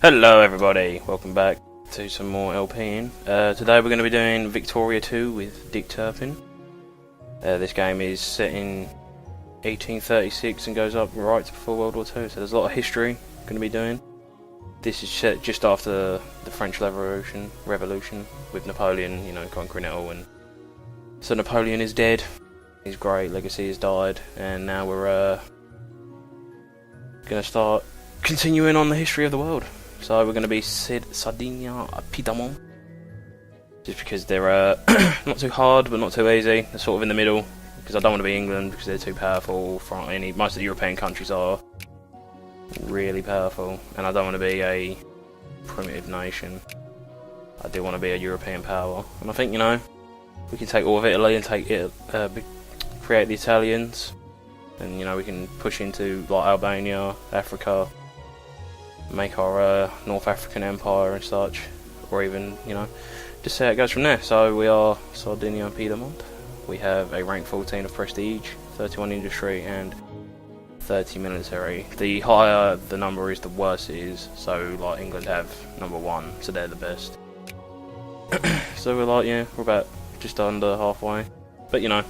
Hello everybody, welcome back to some more LPing. Today we're going to be doing Victoria 2 with Dick Turpin. This game is set in 1836 and goes up right before World War 2, so there's a lot of history going to be doing. This is set just after the French Revolution with Napoleon, you know, conquering it all. And so Napoleon is dead, his great legacy has died, and now we're going to start continuing on the history of the world. So we're going to be Sardinia-Piedmont, just because they're not too hard but not too easy. They're sort of in the middle, because I don't want to be England because they're too powerful. Most of the European countries are really powerful, and I don't want to be a primitive nation. I do want to be a European power, and I think, you know, we can take all of Italy and create the Italians, and, you know, we can push into like Albania, Africa, make our North African empire and such, or even, you know, just see how it goes from there. So we are Sardinia-Piedmont. We have a rank 14 of prestige, 31 industry and 30 military. The higher the number is, the worse it is. So like England have number 1, so they're the best. So we're like, yeah, we're about just under halfway. But you know,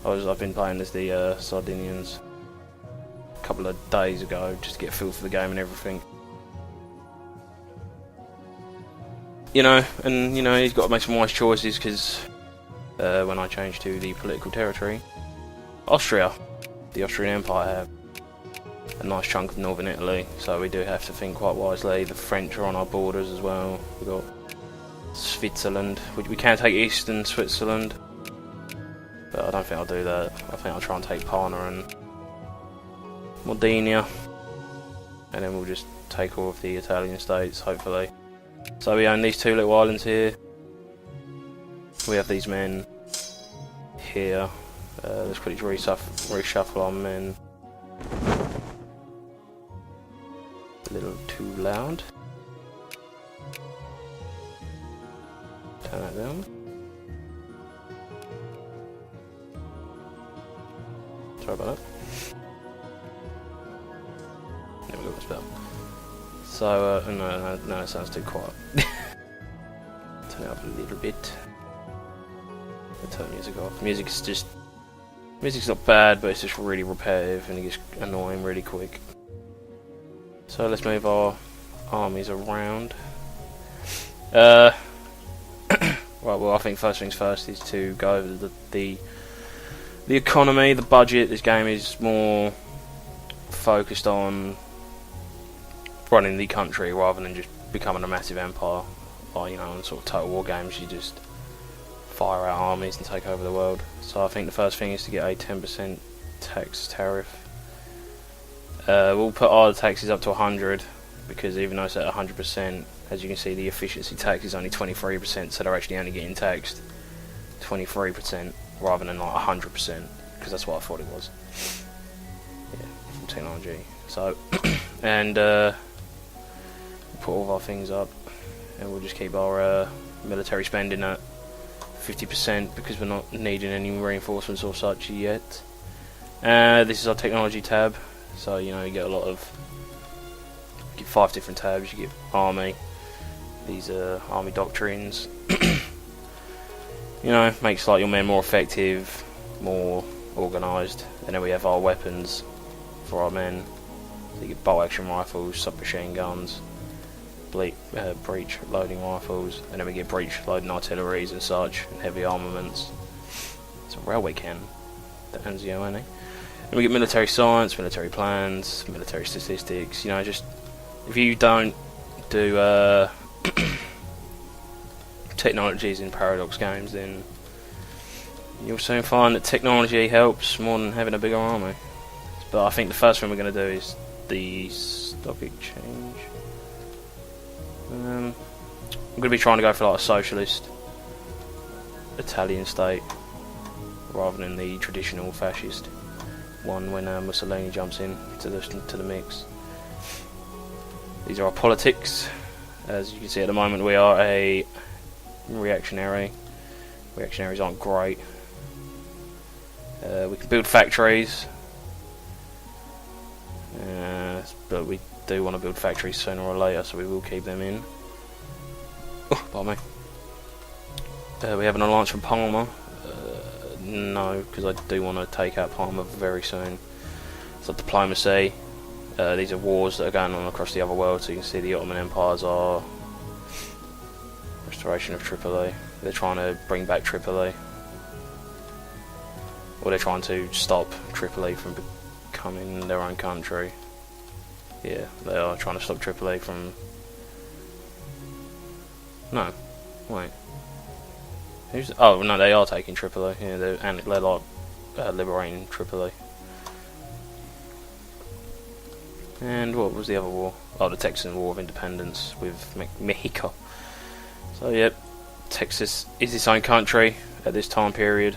I've been playing as the Sardinians a couple of days ago just to get a feel for the game and everything. You know, and you know, he's got to make some wise choices, because when I change to the political territory, Austria, the Austrian Empire, have a nice chunk of northern Italy, so we do have to think quite wisely. The French are on our borders as well. We've got Switzerland. We can take eastern Switzerland, but I don't think I'll do that. I think I'll try and take Parma and Modena, and then we'll just take all of the Italian states, hopefully. So we own these two little islands here. We have these men here. Let's quickly reshuffle our men. A little too loud. Turn that down. Sorry about that. There we go, that's better. So, no, it sounds too quiet. Turn it up a little bit. I'll turn music off. Music's not bad, but it's just really repetitive and it gets annoying really quick. So let's move our armies around. Right, well, I think first things first is to go over the economy, the budget. This game is more focused on running the country rather than just becoming a massive empire. Like, you know, in sort of Total War games, you just fire out armies and take over the world. So I think the first thing is to get a 10% tax tariff. We'll put our taxes up to 100, because even though it's at 100%, as you can see, the efficiency tax is only 23%, so they're actually only getting taxed 23% rather than like 100%, because that's what I thought it was. Yeah, from technology. So, and put all of our things up, and we'll just keep our military spending at 50%, because we're not needing any reinforcements or such yet. This is our technology tab, so you know, you get you get 5 different tabs. You get army, these are army doctrines. You know, makes like your men more effective, more organised. And then we have our weapons for our men. So you get bolt action rifles, submachine guns, breech loading rifles, and then we get breech loading artilleries and such, and heavy armaments. It's a railway cannon, the Anzio. And we get military science, military plans, military statistics. You know, just if you don't do technologies in Paradox games, then you'll soon find that technology helps more than having a bigger army. But I think the first thing we're going to do is the stock exchange. I'm going to be trying to go for like a socialist Italian state rather than the traditional fascist one when Mussolini jumps in to the mix. These are our politics. As you can see at the moment, we are a reactionary. Reactionaries aren't great. We can build factories, but we do want to build factories sooner or later, so we will keep them in. Oh, pardon me. We have an alliance from Parma. No, because I do want to take out Parma very soon. So diplomacy. These are wars that are going on across the other world, so you can see the Ottoman empires are restoration of Tripoli. They're trying to bring back Tripoli. Or they're trying to stop Tripoli from becoming their own country. Yeah, they are trying to stop Tripoli from... No, wait. Who's... Oh, no, they are taking Tripoli. Yeah, they're like liberating Tripoli. And what was the other war? Oh, the Texan War of Independence with Mexico. So, yep, Texas is its own country at this time period.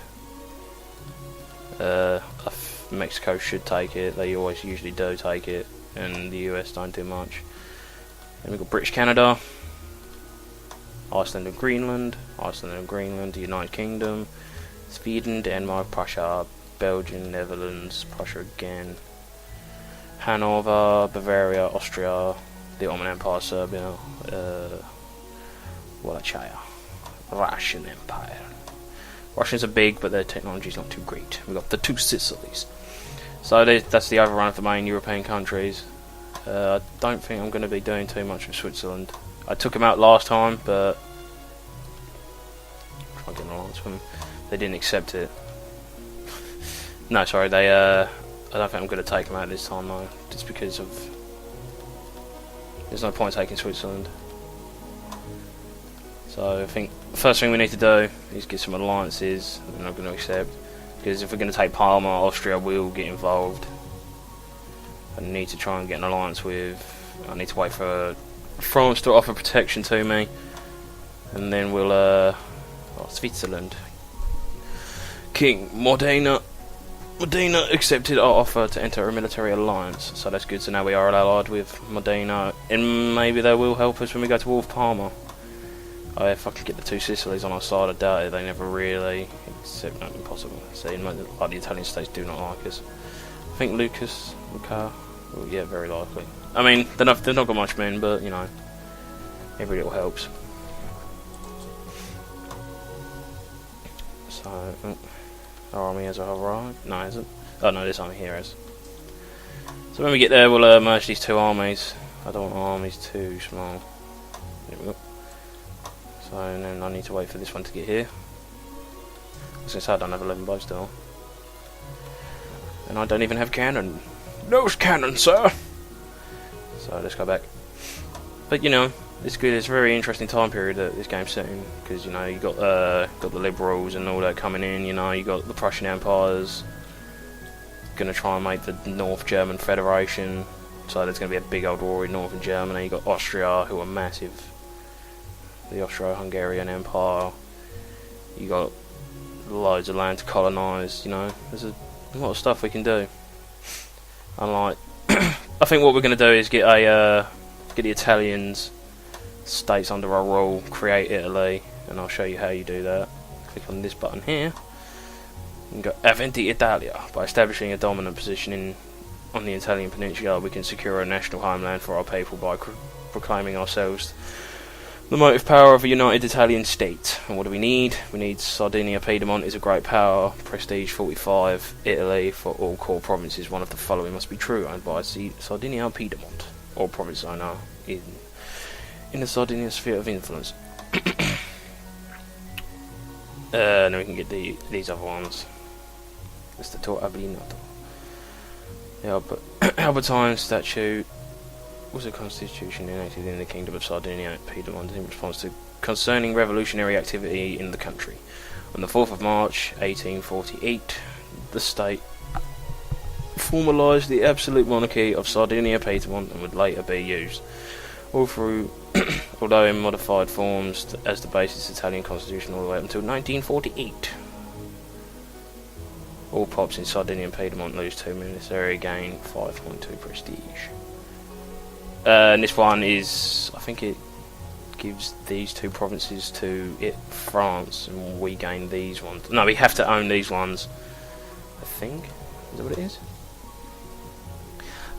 Mexico should take it. They always usually do take it, and the US don't do much. Then we've got British Canada, Iceland and Greenland, the United Kingdom, Sweden, Denmark, Prussia, Belgium, Netherlands, Prussia again, Hanover, Bavaria, Austria, the Ottoman Empire, Serbia, Wallachia, Russian Empire. Russians are big, but their technology is not too great. We've got the two Sicilies. So that's the overrun of the main European countries. I don't think I'm going to be doing too much with Switzerland. I took them out last time, but try to get an alliance with them. They didn't accept it. No, sorry, they. I don't think I'm going to take them out this time though, just because of. There's no point taking Switzerland. So I think the first thing we need to do is get some alliances that they're not going to accept. Because if we're going to take Parma, Austria will get involved. I need to try and get an alliance with... I need to wait for France to offer protection to me. And then we'll... oh, Switzerland. King Modena accepted our offer to enter a military alliance. So that's good. So now we are allied with Modena. And maybe they will help us when we go to war with Parma. Oh, if I can get the two Sicilies on our side, I doubt it. They never really accept. No, impossible. See, like the Italian states do not like us. I think Luca, well, yeah, very likely. I mean, they've not got much men, but you know, every little helps. So, our army has arrived. No, is it? Oh no, this army here is. So when we get there, we'll merge these two armies. I don't want our armies too small. There we go. So and then I need to wait for this one to get here. I was going to say I don't have 11 bows still. And I don't even have cannon. No cannon, sir! So let's go back. But you know, it's good. It's a very interesting time period that this game's set in. Because you know, you got the liberals and all that coming in. You know, you got the Prussian empires going to try and make the North German Federation. So there's going to be a big old war in northern Germany. You got Austria, who are massive. The Austro-Hungarian Empire. You got loads of land to colonise. You know, there's a lot of stuff we can do. Unlike, I think what we're going to do is get the Italians states under our rule, create Italy, and I'll show you how you do that. Click on this button here, and go Avanti Italia. By establishing a dominant position on the Italian peninsula, we can secure a national homeland for our people by proclaiming ourselves the motive power of a united Italian state. And what do we need? We need Sardinia-Piedmont is a great power. Prestige 45. Italy for all core provinces. One of the following must be true. Owned by Sardinia-Piedmont. All province owner in the Sardinia sphere of influence. And then we can get these other ones. Mr. Tor Abinato. The Albertine statute was a constitution enacted in the Kingdom of Sardinia-Piedmont in response to concerning revolutionary activity in the country. On the 4th of March 1848, the state formalised the absolute monarchy of Sardinia-Piedmont and would later be used, although in modified forms, as the basis Italian constitution all the way up until 1948. All pops in Sardinia-Piedmont lose 2 military, gain 5.2 prestige. And this one is, I think it gives these two provinces to France, and we gain these ones. No, we have to own these ones. I think. Is that what it is?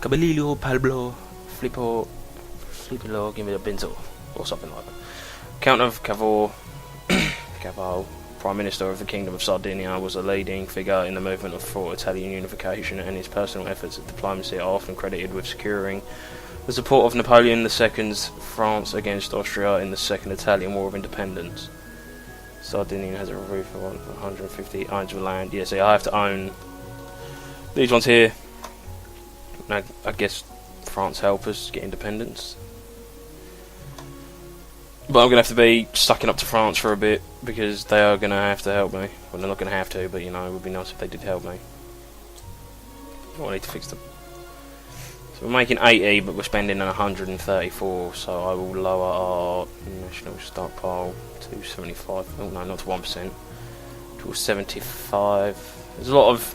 Caballillo, Pablo, Flippo, give me a Bintel, or something like that. Count of Cavour, Prime Minister of the Kingdom of Sardinia, was a leading figure in the movement for Italian unification, and his personal efforts at diplomacy are often credited with securing the support of Napoleon II's France against Austria in the Second Italian War of Independence. Sardinia has a roof of 150 owns of land. Yeah, see, I have to own these ones here. Now, I guess France help us get independence. But I'm going to have to be sucking up to France for a bit, because they are going to have to help me. Well, they're not going to have to, but you know, it would be nice if they did help me. Oh, I need to fix them. So we're making 80, but we're spending 134, so I will lower our national stockpile to 75. Oh no, not to 1%. To 75. There's a lot of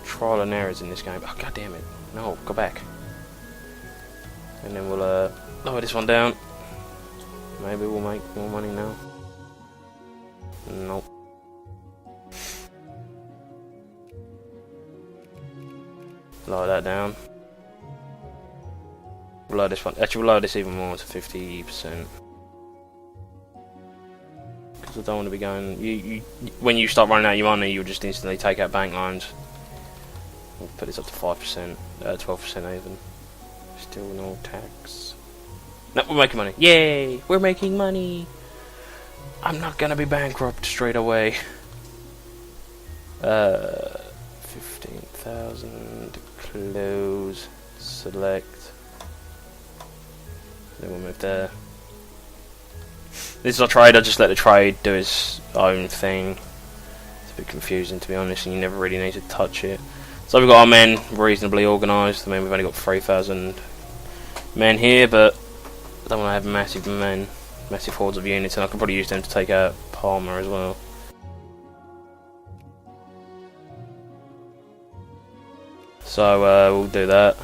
trial and errors in this game. Oh, god damn it. No, go back. And then we'll lower this one down. Maybe we'll make more money now. Nope. Lower that down. We'll lower this one. Actually, we'll lower this even more to 50%. Because I don't want to be going. When you start running out of your money, you'll just instantly take out bank loans. We'll put this up to 5%, 12% even. Still no tax. No, we're making money. Yay! We're making money! I'm not gonna be bankrupt straight away. 15,000. Close. Select. Then we'll move there. This is our trade. I just let the trade do its own thing. It's a bit confusing, to be honest, and you never really need to touch it. So we've got our men reasonably organised. I mean, we've only got 3,000 men here, but I don't want to have massive hordes of units, and I could probably use them to take out Parma as well. So we'll do that.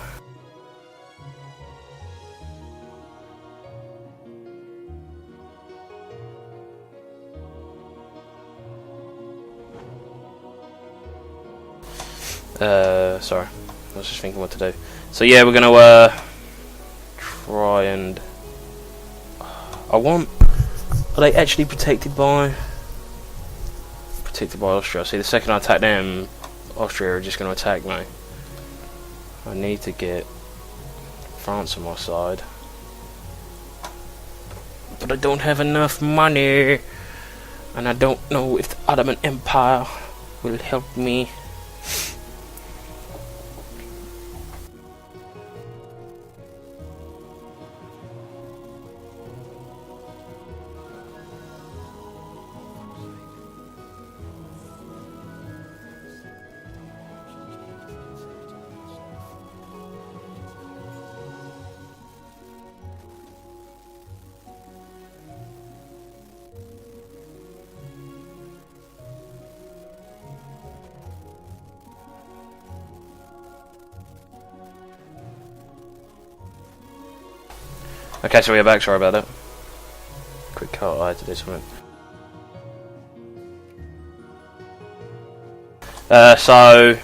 Sorry, I was just thinking what to do. So yeah, we're gonna try and are they actually protected by Austria? See, the second I attack them, Austria are just going to attack me. I need to get France on my side, but I don't have enough money, and I don't know if the Ottoman Empire will help me. Okay, so we're back, sorry about that. Quick cut, I had to do something. So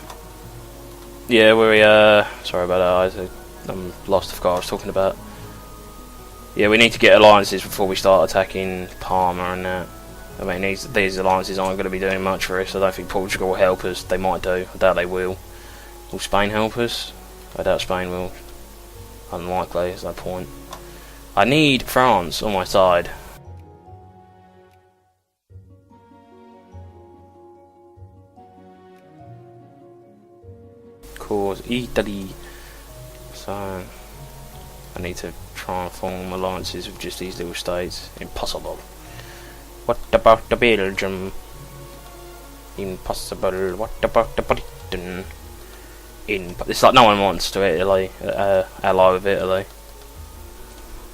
yeah, sorry about that, I'm lost, I forgot what I was talking about. Yeah, we need to get alliances before we start attacking Parma and that. I mean, these alliances aren't going to be doing much for us. I don't think Portugal will help us. They might do, I doubt they will. Will Spain help us? I doubt Spain will. Unlikely, is that point. I need France on my side. Cause Italy. So I need to try and form alliances with just these little states. Impossible. What about the Belgium? Impossible. What about the Britain? It's like no one wants to Italy, ally with Italy.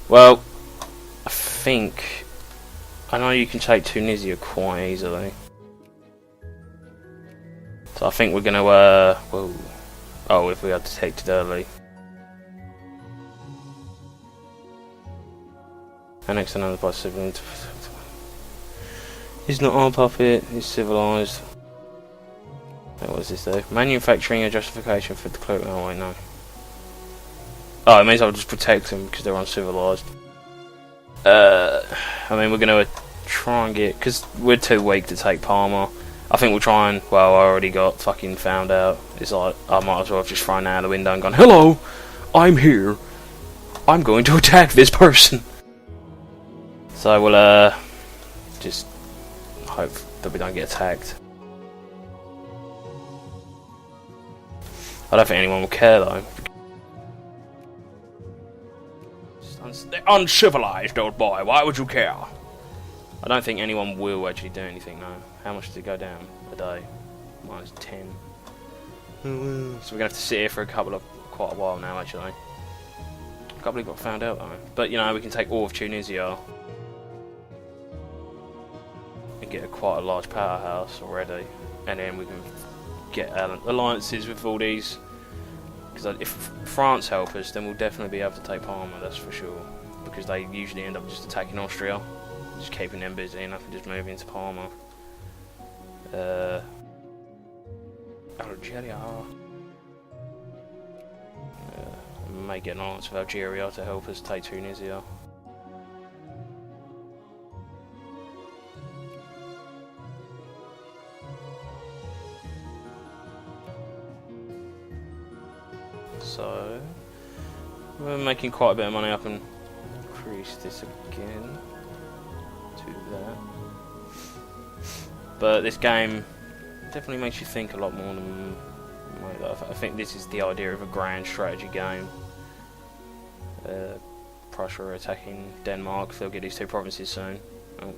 Well, I think I know you can take Tunisia quite easily, so I think we're gonna whoa. Oh, if we had detected early. Annex another by civil. He's not our puppet. He's civilized. What was this though? Manufacturing a justification for the cloak. Oh wait, no. Oh, it means I'll just protect them because they're uncivilized. I mean, we're going to try and get... Because we're too weak to take Palma. I think we'll try and... Well, I already got fucking found out. It's like, I might as well have just thrown out the window and gone, hello, I'm here. I'm going to attack this person. So we'll, just hope that we don't get attacked. I don't think anyone will care, though. They're uncivilized, old boy. Why would you care? I don't think anyone will actually do anything, though. How much does it go down a day? Minus 10. So we're going to have to sit here for quite a while now, actually. I can't believe I found out, though. But, you know, we can take all of Tunisia. And get quite a large powerhouse already. And then we can get alliances with all these. Because if France help us, then we'll definitely be able to take Parma, that's for sure. Because they usually end up just attacking Austria. Just keeping them busy and I can just move into Parma. Algeria. I may get an alliance with Algeria to help us take Tunisia. So, we're making quite a bit of money. I can increase this again to that. But this game definitely makes you think a lot more than... I think this is the idea of a grand strategy game. Prussia are attacking Denmark. They'll get these two provinces soon. Oh.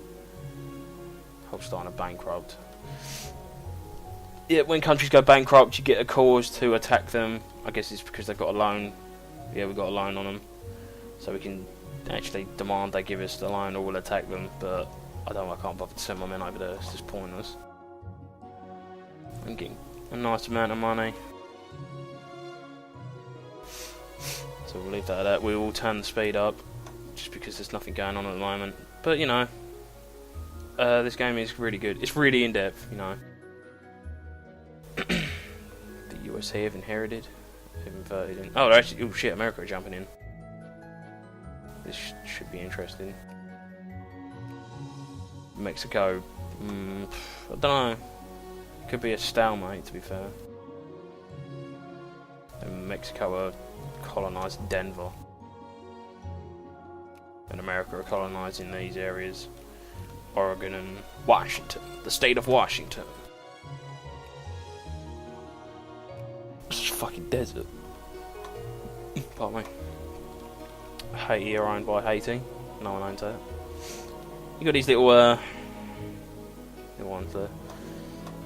Holstein are bankrupt. Yeah, when countries go bankrupt, you get a cause to attack them. I guess it's because they've got a loan. Yeah, we've got a loan on them. So we can actually demand they give us the loan or we'll attack them. But I can't bother to send my men over there. It's just pointless. I'm getting a nice amount of money. So we'll leave that at that. We will turn the speed up. Just because there's nothing going on at the moment. But, you know. This game is really good. It's really in-depth, you know. The USA have inverted in. Oh, actually, oh shit, America are jumping in. This should be interesting. Mexico, I don't know. Could be a stalemate, to be fair. And Mexico are colonised Denver. And America are colonising these areas. Oregon and Washington. The state of Washington. It's just fucking desert. Pardon me. Haiti are owned by Haiti. No one owns that. You got these little ones there.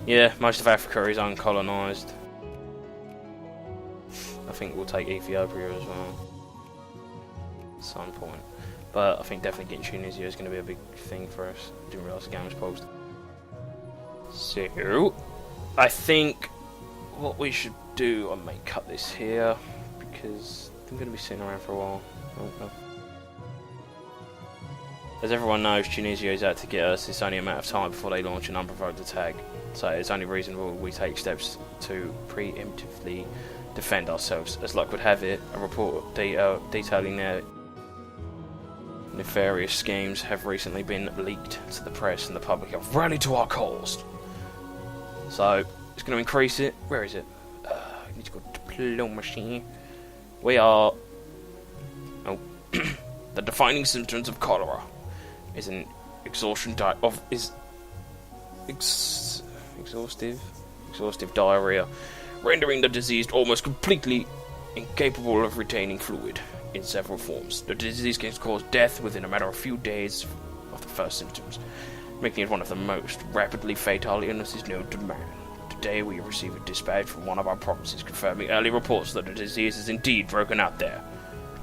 Yeah, most of Africa is uncolonised. I think we'll take Ethiopia as well. At some point. But I think definitely getting Tunisia is going to be a big thing for us. Didn't realise the game was paused. So, I think what we should do, I may cut this here because I'm going to be sitting around for a while. Oh. As everyone knows, Tunisia is out to get us. It's only a matter of time before they launch an unprovoked attack. So it's only reasonable we take steps to preemptively defend ourselves. As luck would have it, a report detailing their nefarious schemes have recently been leaked to the press, and the public have rallied to our cause. So it's going to increase it. Where is it? I need to go to diplomacy. We are. Oh, the defining symptoms of cholera is an exhaustive diarrhea, rendering the diseased almost completely incapable of retaining fluid in several forms. The disease can cause death within a matter of few days of the first symptoms, making it one of the most rapidly fatal illnesses known to man. Today we receive a dispatch from one of our provinces confirming early reports that the disease is indeed broken out there.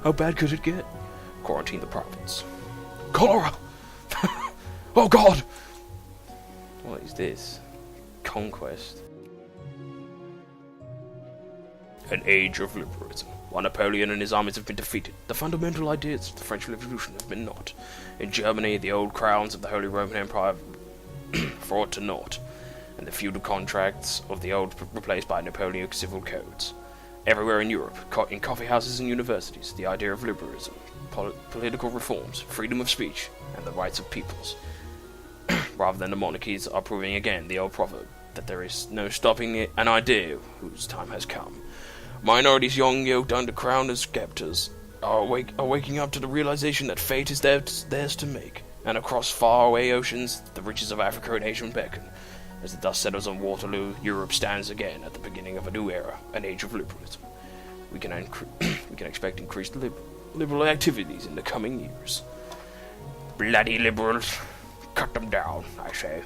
How bad could it get? Quarantine the province. Cholera! Oh god! What is this? Conquest. An age of liberalism. While Napoleon and his armies have been defeated, the fundamental ideas of the French Revolution have been not. In Germany, the old crowns of the Holy Roman Empire have brought to naught, and the feudal contracts of the old replaced by Napoleonic civil codes. Everywhere in Europe, in coffee houses and universities, the idea of liberalism, political reforms, freedom of speech, and the rights of peoples, rather than the monarchies, are proving again the old proverb that there is no stopping an idea whose time has come. Minorities, young, yoked under crown and scepters, are waking up to the realization that fate is theirs to make, and across faraway oceans, the riches of Africa and Asia beckon. As the dust settles on Waterloo, Europe stands again at the beginning of a new era, an age of liberalism. We can expect increased liberal activities in the coming years. Bloody liberals. Cut them down, I say.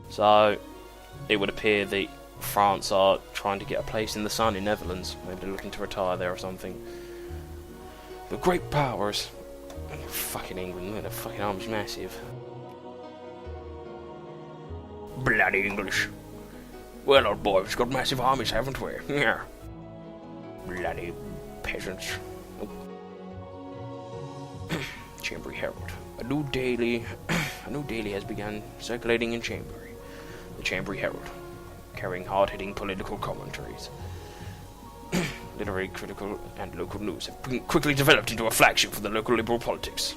So, it would appear that France are trying to get a place in the sun in Netherlands. Maybe they're looking to retire there or something. The great powers. Fucking England, their fucking army's massive. Bloody English. Well, old boy, we've got massive armies, haven't we? Yeah. Bloody peasants. Oh. Chambery Herald. A new daily has begun circulating in Chambery. The Chambery Herald, carrying hard-hitting political commentaries. Literary, critical, and local news have quickly developed into a flagship for the local liberal politics.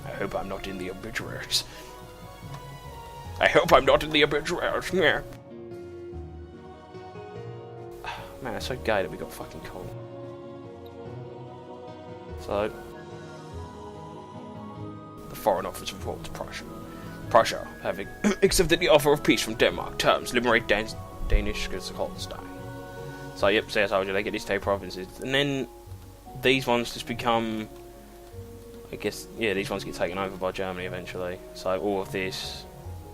I hope I'm not in the obituaries. Yeah. Man, it's so gay that we got fucking cold. So, the Foreign Office reports Prussia, having accepted the offer of peace from Denmark, terms liberate Danish Holstein. So, yep, so I told you, they get these 2 provinces. And then, these ones just become, I guess, yeah, these ones get taken over by Germany eventually. So, all of this,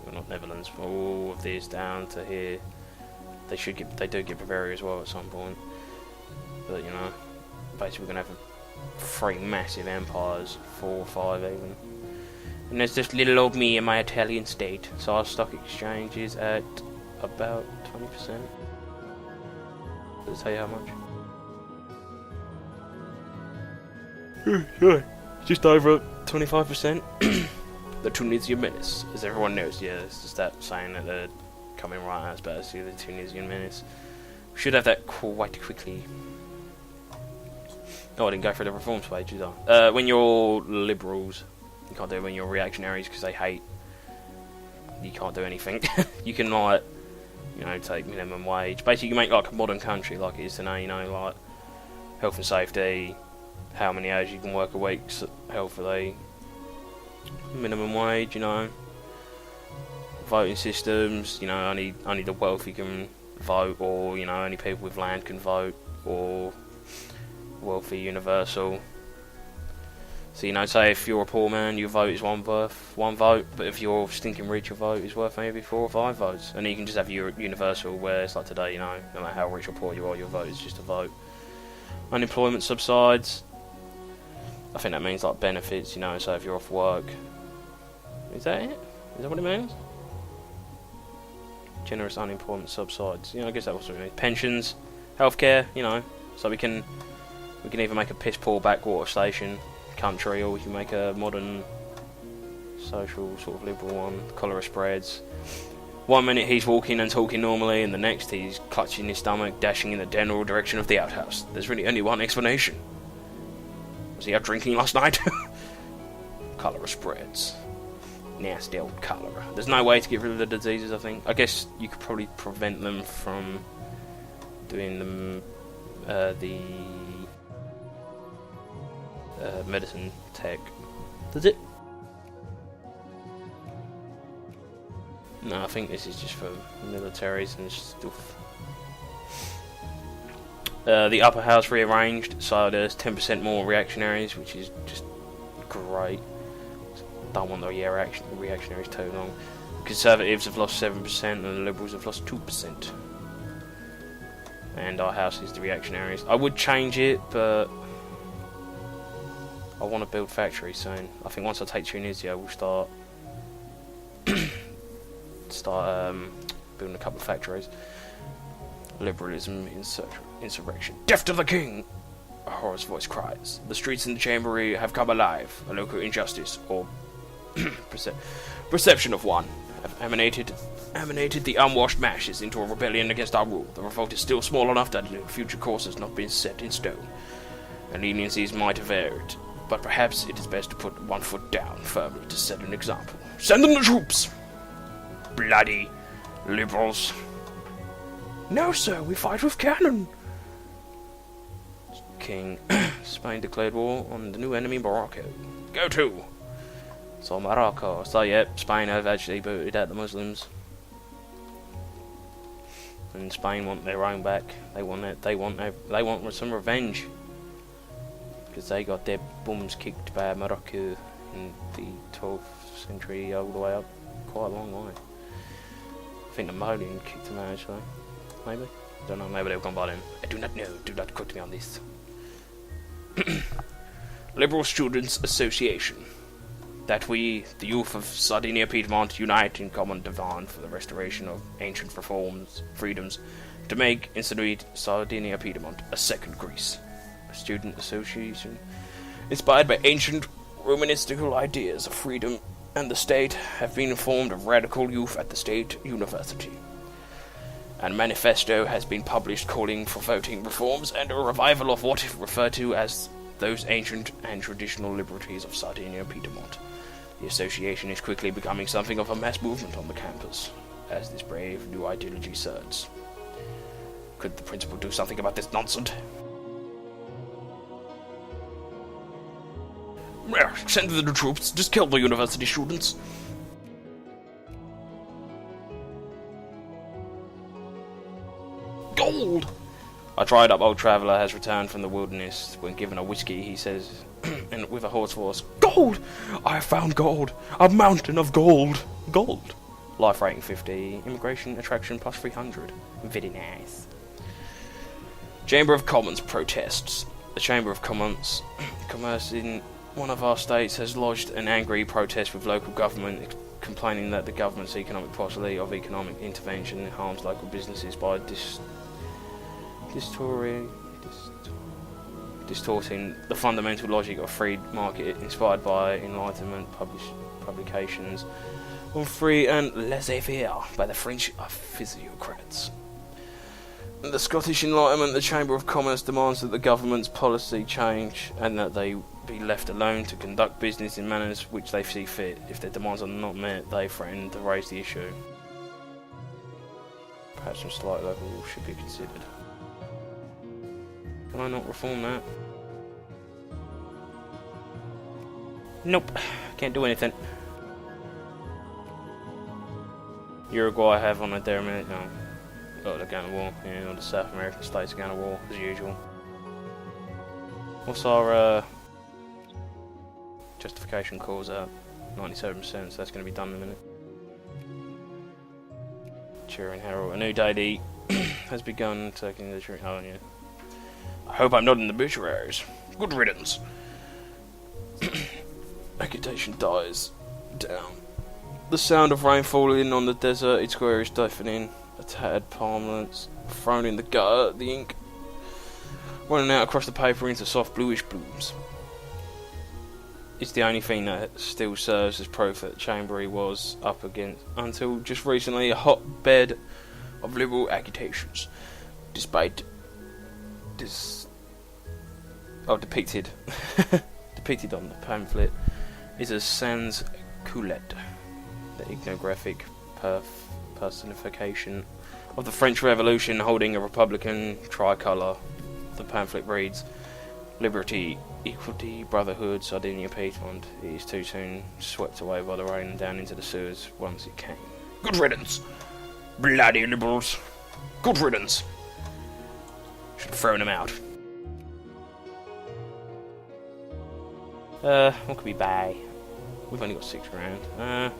well, not Netherlands, but all of this down to here, they do get Bavaria as well at some point. But, you know, basically we're going to have 3 massive empires, 4 or 5 even. And there's just little old me and my Italian state. So our stock exchange is at about 20%. Does it tell you how much? Sure. Just over 25%. The Tunisian menace, as everyone knows. Yeah, it's just that saying that they're coming right at us, but see the Tunisian menace. We should have that quite quickly. Oh, I didn't go through the reforms page either. When you're liberals, you can't do it when you're reactionaries because they hate. You can't do anything. You can, like, you know, take minimum wage. Basically, you make like a modern country like it is today, you know, like health and safety, how many hours you can work a week healthily, minimum wage, you know, voting systems, you know, only the wealthy can vote, or, you know, only people with land can vote, or wealthy universal. So, you know, say if you're a poor man, your vote is one vote, but if you're stinking rich, your vote is worth maybe 4 or 5 votes. And you can just have your universal, where it's like today, you know, no matter how rich or poor you are, your vote is just a vote. Unemployment subsides. I think that means like benefits, you know, so if you're off work. Is that it? Is that what it means? Generous unemployment subsides. You know, I guess that was what it means. Pensions, healthcare, you know, so we can either make a piss poor backwater station country, or we can make a modern social sort of liberal one. Cholera spreads. 1 minute he's walking and talking normally, and the next he's clutching his stomach, dashing in the general direction of the outhouse. There's really only one explanation. Was he out drinking last night? Cholera spreads. Nasty old cholera. There's no way to get rid of the diseases, I think. I guess you could probably prevent them from doing them, the medicine tech. Does it? No, I think this is just for militaries and stuff. The upper house rearranged, so there's 10% more reactionaries, which is just great. Don't want the reactionaries too long. Conservatives have lost 7% and the Liberals have lost 2%. And our house is the reactionaries. I would change it, but I want to build factories soon. I think once I take Tunisia, we'll start building a couple of factories. Liberalism, insurrection. Death to the king! A hoarse voice cries. The streets in the Chambery have come alive. A local injustice, or perception of one, have emanated the unwashed masses into a rebellion against our rule. The revolt is still small enough that the future course has not been set in stone, and leniencies might have varied, but perhaps it is best to put one foot down firmly to set an example. Send in the troops! Bloody liberals. No, sir, we fight with cannon. King. Spain declared war on the new enemy, Morocco. Go to! So Morocco. So yep, Spain have actually booted out the Muslims. And Spain want their own back. They want some revenge. Because they got their bums kicked by Morocco in the 12th century all the way up quite a long way. I think Napoleon kicked them out actually. Maybe? Don't know, maybe they've gone by then. I do not know, do not quote me on this. Liberal Students Association. That we, the youth of Sardinia-Piedmont, unite in common demand for the restoration of ancient freedoms, to make institute Sardinia-Piedmont a second Greece. A student association inspired by ancient Romanistical ideas of freedom and the state have been formed of radical youth at the state university. And a manifesto has been published calling for voting reforms and a revival of what is referred to as those ancient and traditional liberties of Sardinia-Piedmont. The association is quickly becoming something of a mass movement on the campus, as this brave new ideology surges. Could the principal do something about this nonsense? Send the troops, just kill the university students. Gold! A dried-up old traveller has returned from the wilderness. When given a whiskey, he says, and with a hoarse voice, "Gold! I have found gold! A mountain of gold! Gold!" Life rating 50. Immigration attraction plus 300. Very nice. Chamber of Commons protests. The Chamber of Commerce in one of our states has lodged an angry protest with local government, complaining that the government's economic policy of economic intervention harms local businesses by distorting the fundamental logic of free market inspired by Enlightenment publications on free and laissez-faire by the French physiocrats. The Scottish Enlightenment, the Chamber of Commerce demands that the government's policy change and that they be left alone to conduct business in manners which they see fit. If their demands are not met, they threaten to raise the issue. Perhaps some slight local rules should be considered. Can I not reform that? Nope, can't do anything. Uruguay have on a derelict. No. Oh, they're going to war. Yeah, all the South American states are going to war, as usual. What's our justification calls out? 97%, so that's going to be done in a minute. Turin Herald. A new daily has begun taking the Turin. Oh, yeah. I hope I'm not in the obituaries. Good riddance. Agitation dies down. The sound of rain falling on the deserted square is deafening. A tattered palmlets thrown in the gutter, the ink running out across the paper into soft bluish blooms. It's the only thing that still serves as proof that Chambery was up against, until just recently, a hotbed of liberal agitations. Depicted depicted on the pamphlet is a sans culotte, the iconographic personification of the French Revolution holding a Republican tricolour. The pamphlet reads, "Liberty, equality, brotherhood, Sardinia-Piedmont." It is too soon swept away by the rain and down into the sewers once it came. Good riddance! Bloody liberals! Good riddance! Should have thrown them out. What could we buy? We've only got £6,000.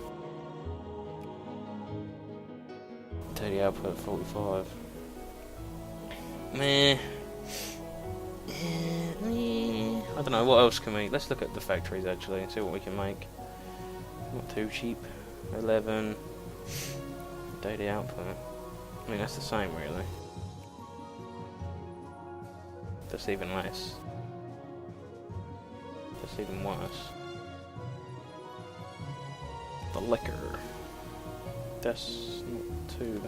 Daily output 45. Meh. I don't know, what else can we... Let's look at the factories actually and see what we can make. Not too cheap. 11. Daily output. I mean, that's the same really. That's even less. That's even worse. The liquor. That's not too...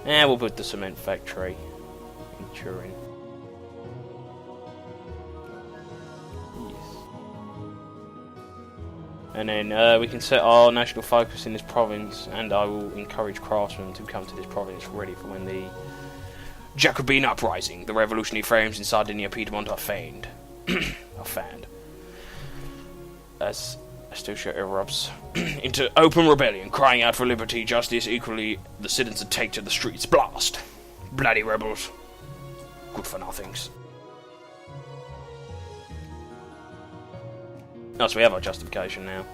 Yeah, we'll put the cement factory in Turin. Yes. And then we can set our national focus in this province, and I will encourage craftsmen to come to this province ready for when the Jacobin uprising, the revolutionary frames in Sardinia-Piedmont are fanned. As Astucia erupts into open rebellion, crying out for liberty, justice, equally, the citizens take to the streets. Blast! Bloody rebels. Good for nothings. Oh, so we have our justification now.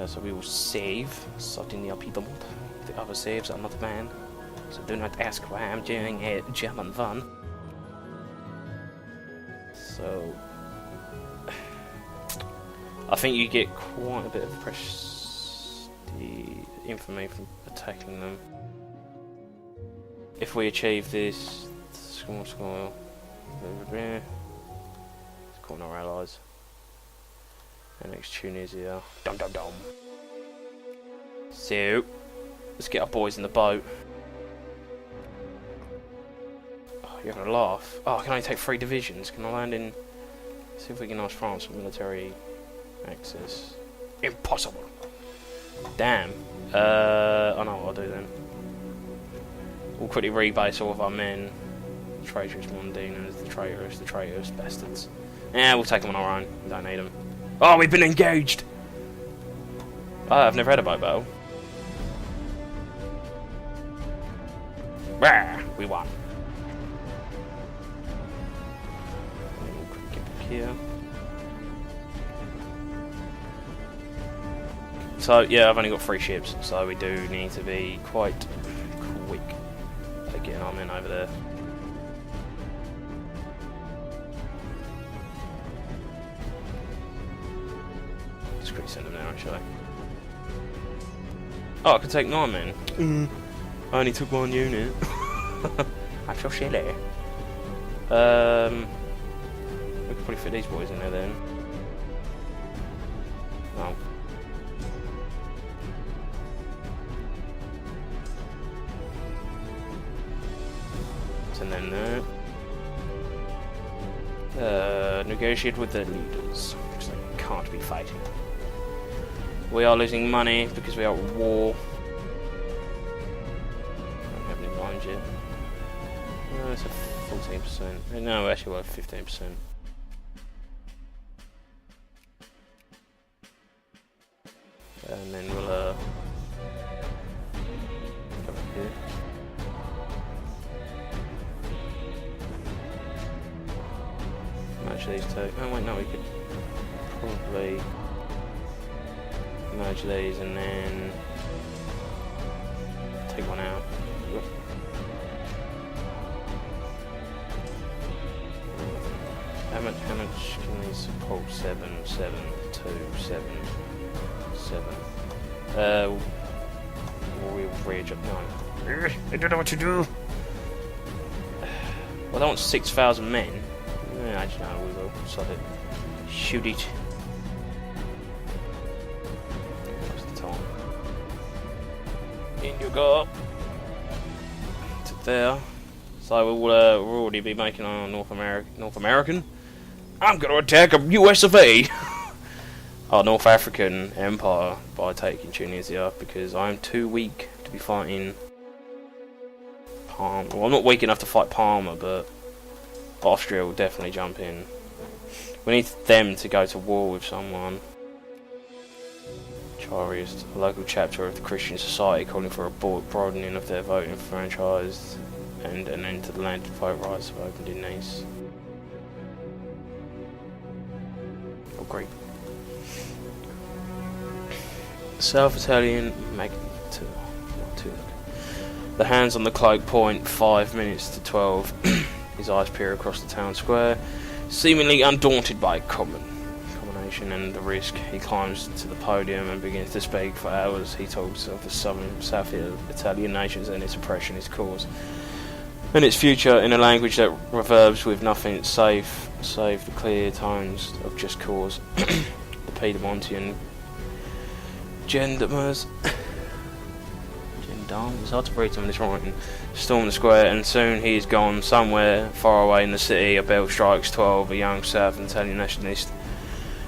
So we will save Sardinia-Piedmont. The other saves are not mine. So do not ask why I'm doing a German one. So I think you get quite a bit of prestige infamy from attacking them. If we achieve this, score, corner our allies. And next Tunisia. Dum dum dum. So let's get our boys in the boat. Oh, you're having a laugh. Oh, I can only take 3 divisions. Can I land in? See if we can ask France for military access. Impossible. Damn. I know what I'll do then. We'll quickly rebase all of our men. Traitorous Mondinas, the traitorous bastards. Yeah, we'll take them on our own. We don't need them. Oh, we've been engaged! Oh, I've never had a boat battle. Rah! We won. We'll get back here. So, yeah, I've only got 3 ships, so we do need to be quite quick at getting our men over there. Just quickly send them there, actually. Oh, I could take 9 men. I only took 1 unit. I feel silly. We could probably fit these boys in there then. Oh. And then negotiate with the leaders because they can't be fighting. We are losing money because we are at war. Don't have any lines yet. No, it's a 14%. No, actually we're at 15%. And then we'll go back here. Merge these 2. Oh wait, no, we could probably merge these and then take one out. How much can these support? 7, 7, 2, 7, 7. We'll readjust. No. I don't know what to do. Well, I want 6,000 men. Yeah, actually, no, we will. Sod it. Shoot it. What's the time? In you go. To there. So we'll already be making our North American. I'm going to attack a US of A. Our North African Empire by taking Tunisia because I'm too weak to be fighting Parma. Well, I'm not weak enough to fight Parma, but Austria will definitely jump in. We need them to go to war with someone. Charist, a local chapter of the Christian Society calling for a broadening of their voting franchise and an end to the landed vote rights have opened in Nice. Oh, great. South Italian Magneto. The hands on the cloak point, 5 minutes to 12. His eyes peer across the town square, seemingly undaunted by combination and the risk. He climbs to the podium and begins to speak for hours. He talks of the South Italian nations and its oppression, its cause, and its future in a language that reverbs with nothing save the clear tones of just cause. The Piedmontian gendarmes darling. It's hard to read some of this writing. Storm the square, and soon he's gone somewhere far away in the city. A bell strikes 12. A young South Italian nationalist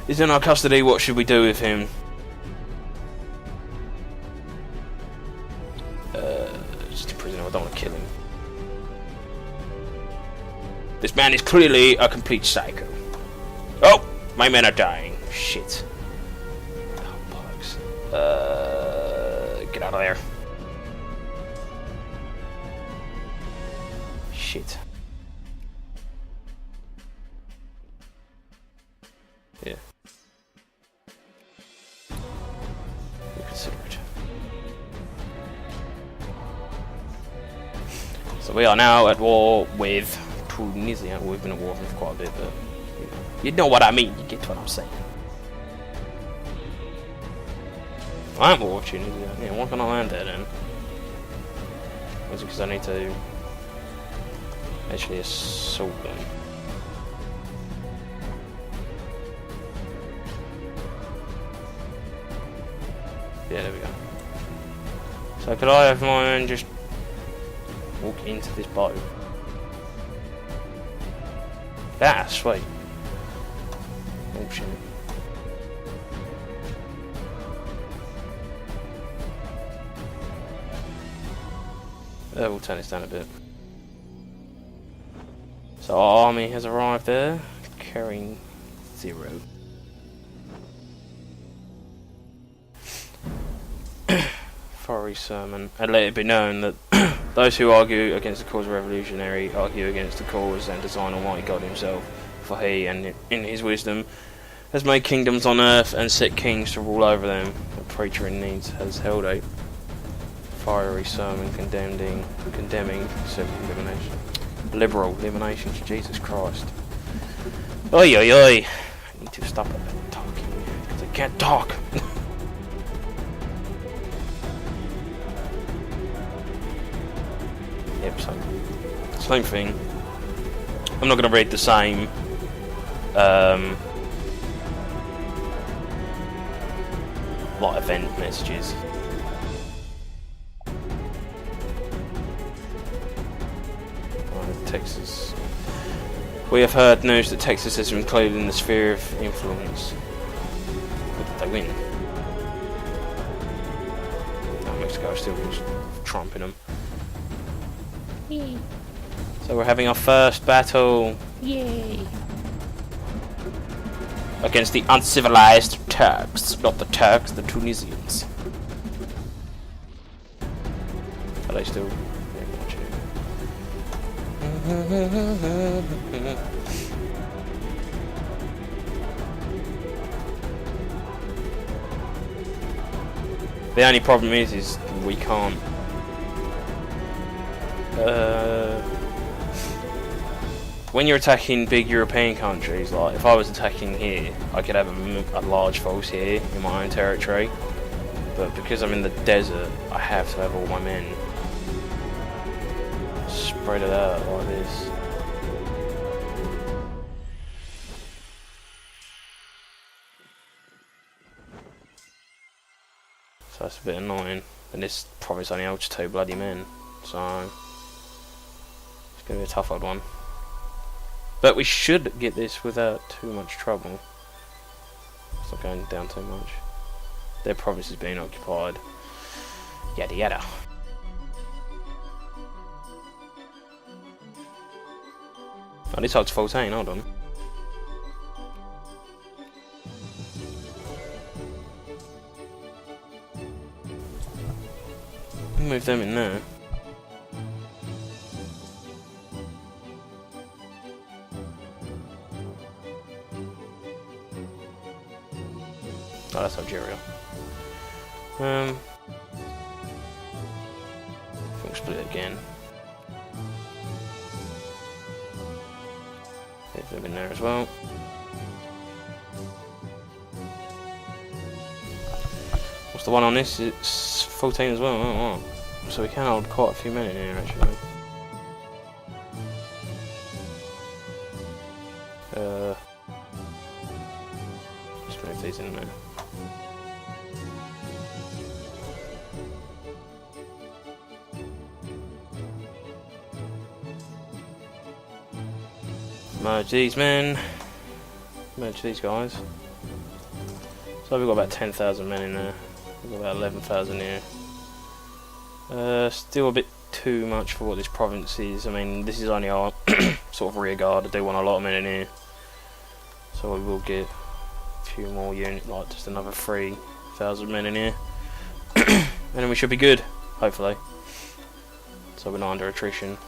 is in our custody. What should we do with him? Just a prisoner. I don't want to kill him. This man is clearly a complete psycho. Oh, my men are dying. Shit. Oh, bollocks. Get out of there. Shit. Yeah. Consider it. So we are now at war with Tunisia. We've been at war with quite a bit, but you know what I mean. You get what I'm saying. I am at war with Tunisia. Yeah, why can't I land there then? Was it because I need to actually assault them? Yeah, there we go. So could I have mine just walk into this boat? Ah, sweet. Oh shit. We'll turn this down a bit. So our army has arrived there, carrying 0. Fiery sermon. And let it be known that those who argue against the cause of revolutionary argue against the cause and design Almighty God himself. For he, and in his wisdom, has made kingdoms on earth and set kings to rule over them. A preacher in need has held a fiery sermon condemning liberal elimination to Jesus Christ. Oi oi oi! I need to stop talking because I can't talk. Yep, same thing. I'm not going to read the same like event messages. Texas. We have heard news that Texas is included in the sphere of influence. But did they win? No, Mexico is still just trumping them. Yay. So we're having our first battle. Yay! Against the uncivilized Turks. Not the Turks, the Tunisians. Are they still... The only problem is we can't. When you're attacking big European countries, like if I was attacking here, I could have a large force here in my own territory. But because I'm in the desert, I have to have all my men spread it out like this. So that's a bit annoying. And this province only holds 2 bloody men. So it's going to be a tough old one. But we should get this without too much trouble. It's not going down too much. Their province is being occupied. Yada yada. Oh, this holds 14, hold on. Move them in there. Oh, that's Algeria. We'll split it again. Get them in there as well. What's the one on this? It's 14 as well. Oh, wow. So we can hold quite a few men in here actually. Just move these in there. Merge these men. Merge these guys. So we've got about 10,000 men in there. We've got about 11,000 here. Still a bit too much for what this province is. I mean, this is only our sort of rear guard. I do want a lot of men in here. So we will get a few more units, like just another 3,000 men in here. And then we should be good, hopefully. So we're not under attrition.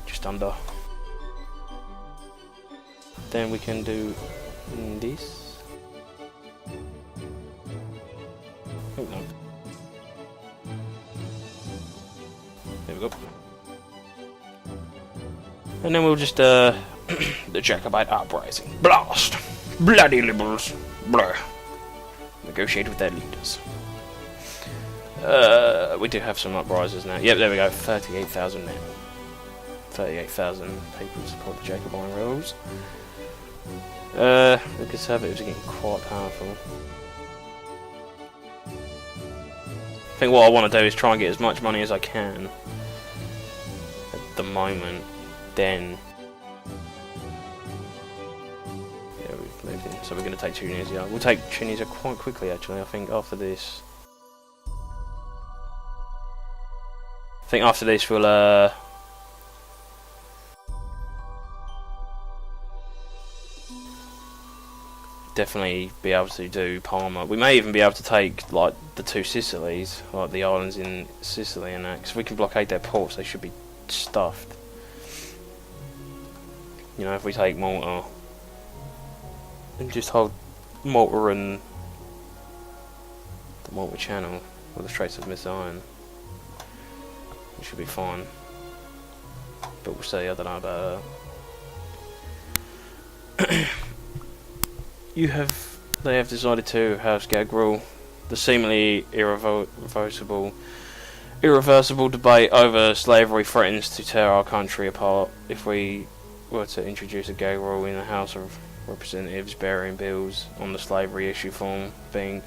Just under. Then we can do this. Oh no. There we go. And then we'll just the Jacobite uprising. Blast! Bloody liberals! Blah. Negotiate with their leaders. We do have some uprisers now. Yep, there we go. 38,000 men. 38,000 people support the Jacobite rules. The Conservatives are getting quite powerful. I think what I want to do is try and get as much money as I can at the moment. Then, yeah, we've moved in. So we're going to take Tunisia. We'll take Tunisia quite quickly, actually. I think after this. I think after this we'll definitely be able to do Palma. We may even be able to take like the two Sicilies, like the islands in Sicily and that, because if we can blockade their ports, they should be stuffed. You know, if we take Malta and just hold Malta and the Malta Channel or the Straits of Messina, it should be fine. But we'll see. I don't know about they have decided to house gag rule. The seemingly irreversible debate over slavery threatens to tear our country apart if we were to introduce a gag rule in the House of Representatives. Burying bills on the slavery issue form being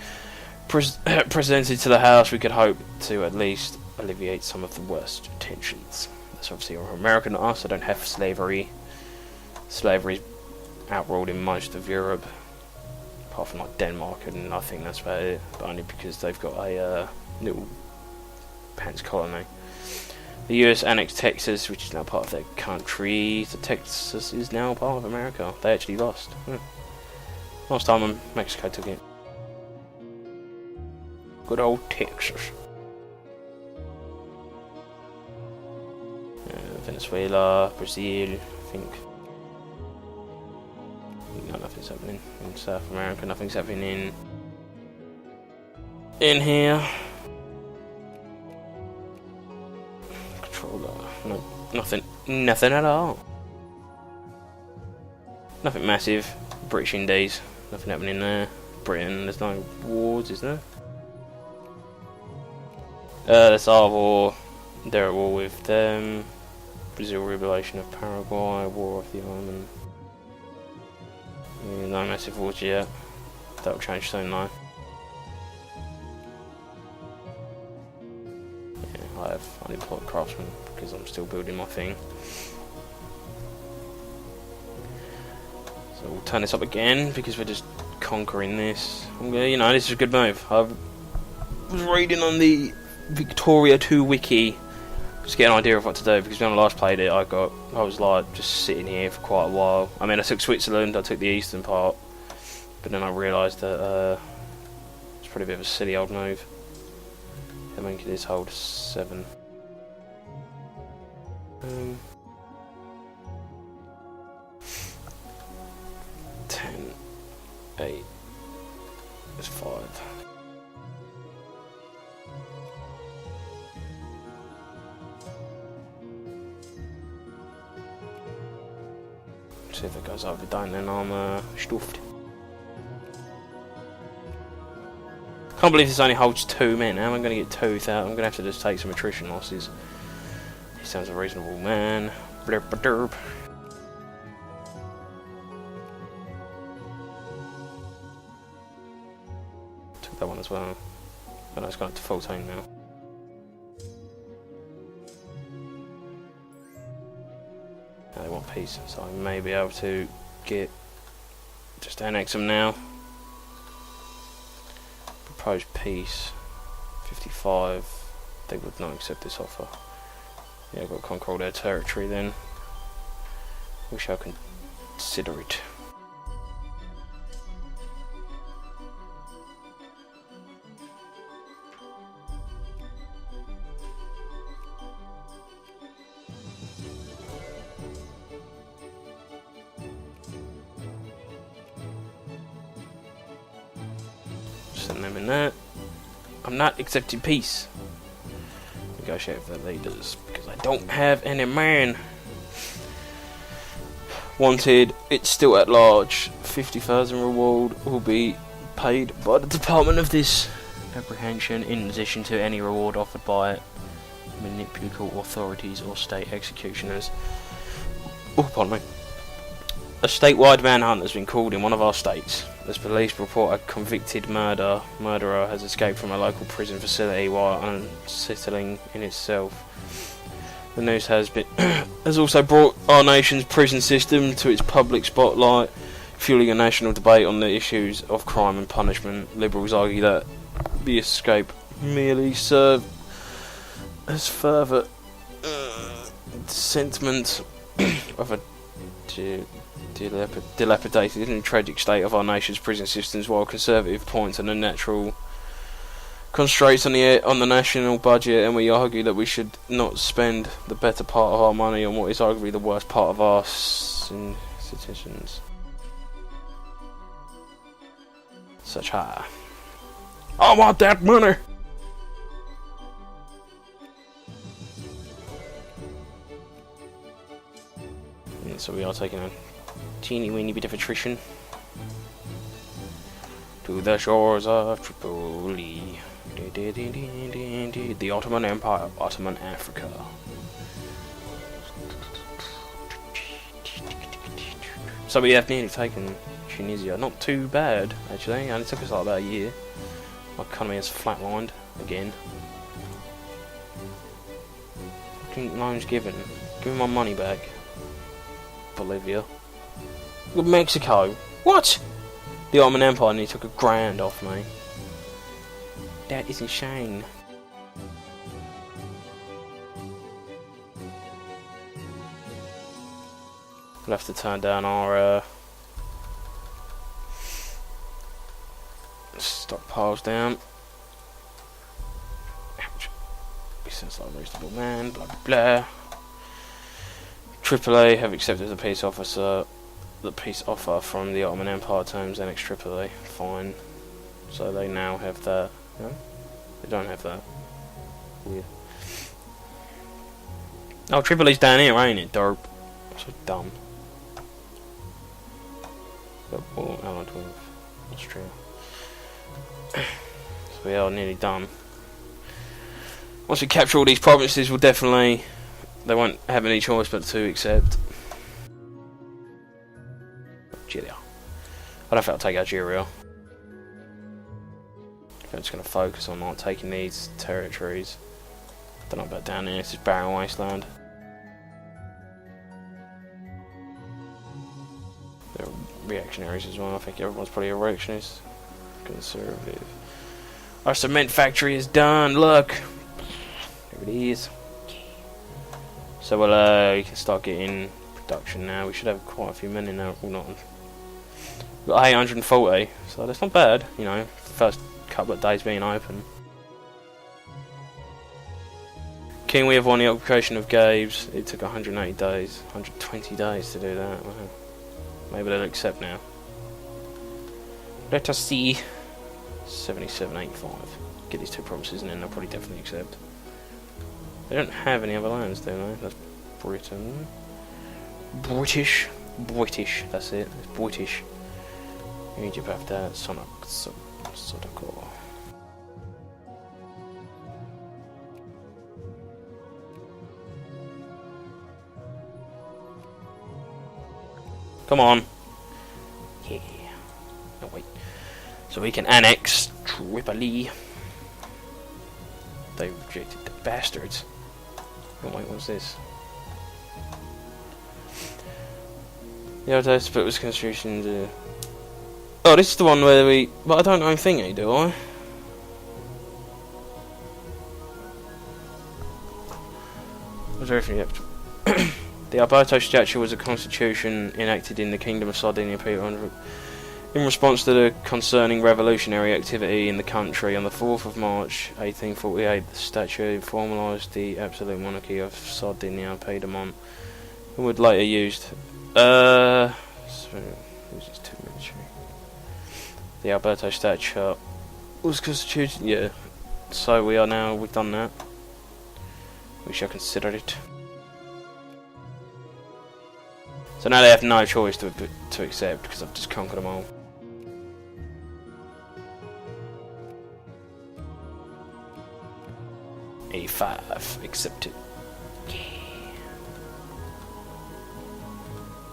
presented to the House, we could hope to at least alleviate some of the worst tensions. That's obviously America, not us. I don't have slavery. Slavery's outruled in most of Europe, apart from like Denmark, and I think that's about it. But only because they've got a little pants colony. The US annexed Texas, which is now part of their country. So Texas is now part of America. They actually lost. Last time when Mexico took it. Good old Texas. Venezuela, Brazil, I think. No, nothing's happening in South America. Nothing's happening in here. Controller. No, nothing at all. Nothing massive. British Indies. Nothing happening there. Britain. There's no wars, is there? That's our war. They're at war with them. Brazil, revelation of Paraguay, war of the island. No massive wars yet. That'll change soon though. Yeah, I have unemployed craftsmen because I'm still building my thing. So we'll turn this up again because we're just conquering this. You know, this is a good move. I was reading on the Victoria 2 wiki. Just get an idea of what to do, because when I last played it I was like just sitting here for quite a while. I mean, I took Switzerland, I took the eastern part, but then I realised that it's probably a bit of a silly old move. I mean, this hold 7. 10, 8, there's 5. See if it goes over down, then I'm stuffed. Can't believe this only holds 2 men. How am I going to get 2,000? I'm going to have to just take some attrition losses. He sounds a reasonable man. Blurp a derp. Took that one as well. I know it's gone up to 14 now. They want peace, so I may be able to just annex them now. Proposed peace, 55. They would not accept this offer. Yeah, I've got to conquer all their territory then. Wish I could consider it. Send them in there. I'm not accepting peace. Negotiate with the leaders because I don't have any man. Wanted, it's still at large. 50,000 reward will be paid by the Department of this apprehension in addition to any reward offered by municipal authorities or state executioners. Oh, pardon me. A statewide manhunt has been called in one of our states. As police report, a convicted murderer has escaped from a local prison facility while unsettling in itself. The news has also brought our nation's prison system to its public spotlight, fueling a national debate on the issues of crime and punishment. Liberals argue that the escape merely served as further sentiment of a dilapidated and tragic state of our nation's prison systems, while conservative points on the natural constraints on the national budget, and we argue that we should not spend the better part of our money on what is arguably the worst part of our citizens. Such high. I want that money! Yeah, so we are taking a teeny weeny bit of attrition to the shores of Tripoli, the Ottoman Empire, Ottoman Africa. So we have nearly taken Tunisia. Not too bad, actually. It took us like about a year. My economy has flatlined again. Fucking loans given. Give me my money back. Bolivia. Look, Mexico. What? The Ottoman Empire nearly took $1,000 off me. That is insane. We'll have to turn down our stockpiles down. Ouch. He sounds like a reasonable man. Blah blah blah. AAA have accepted the peace offer from the Ottoman Empire terms annex AAA. Fine. So they now have that. No? They don't have that. Weird. Oh, Tripoli's down here, ain't it? Derp. So dumb. Oh, allied with Austria. So we are nearly done. Once we capture all these provinces, we'll definitely... They won't have any choice but to accept. Algeria. I don't think I'll take Algeria. I'm just going to focus on not taking these territories. Don't know about down here, it's just barren wasteland. They're reactionaries as well. I think everyone's probably a reactionist. Conservative. Our cement factory is done, look! There it is. So well, you can start getting production now. We should have quite a few men in there. Well, not. We've got 840, so that's not bad, you know, first couple of days being open. King, we have won the occupation of Gabes. It took 180 days, 120 days to do that. Wow. Maybe they'll accept now. Let us see. 7785. Get these two provinces and then they'll probably definitely accept. They don't have any other lands, do they? That's Britain. British, that's it. It's British. Egypt have that. Sodako. Come on. Yeah. No, wait. So we can annex Tripoli. They rejected the bastards. Oh wait, what's this? The other split was constitution. Oh, this is the one where we. But I don't own thingy, do I? Was there anything yet? The Alberto statute was a constitution enacted in the Kingdom of Sardinia-Piedmont in response to the concerning revolutionary activity in the country. On the 4th of March 1848, the statute formalised the absolute monarchy of Sardinia-Piedmont, and would later used. The Alberto statute was constituted. Yeah, so we've done that. We shall consider it. So now they have no choice to accept, because I've just conquered them all. A5, accepted. Yeah.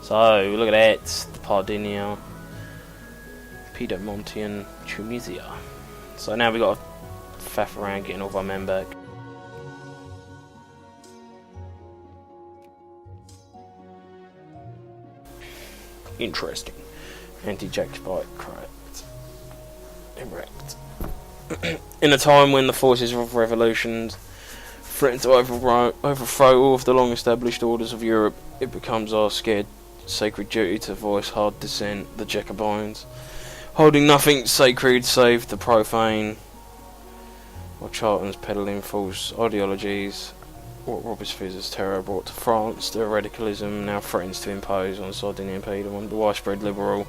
So, look at that, the Sardinia-Piedmontian Tunisia. So now we've got to faff around getting all of our men back. Interesting. Anti-Jacobite correct. Erect. In a time when the forces of revolutions threaten to overthrow all of the long-established orders of Europe, it becomes our sacred duty to voice hard dissent. The Jacobins, holding nothing sacred save the profane, while Charlton's peddling false ideologies. What Robespierre's terror brought to France, the radicalism now threatens to impose on Sardinia-Piedmont. The widespread liberal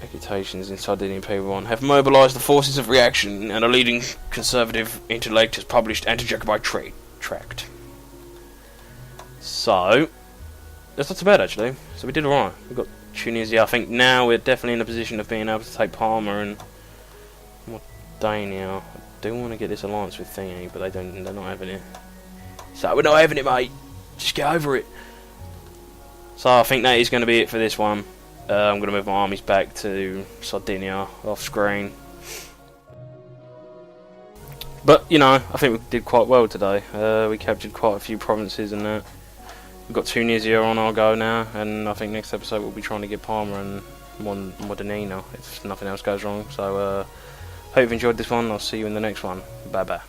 agitations in Sardinia-Piedmont have mobilised the forces of reaction, and a leading conservative intellect has published anti-Jacobite tract. So, that's not too bad actually. So we did alright. We got Tunisia. I think now we're definitely in a position of being able to take Parma and Mordania. I do want to get this alliance with Thingy, but they're not having it. So we're not having it, mate. Just get over it. So I think that is going to be it for this one. I'm going to move my armies back to Sardinia off screen. But, you know, I think we did quite well today. We captured quite a few provinces and that. We've got Tunisia on our go now, and I think next episode we'll be trying to get Parma and Modena if nothing else goes wrong. So, hope you've enjoyed this one. I'll see you in the next one. Bye bye.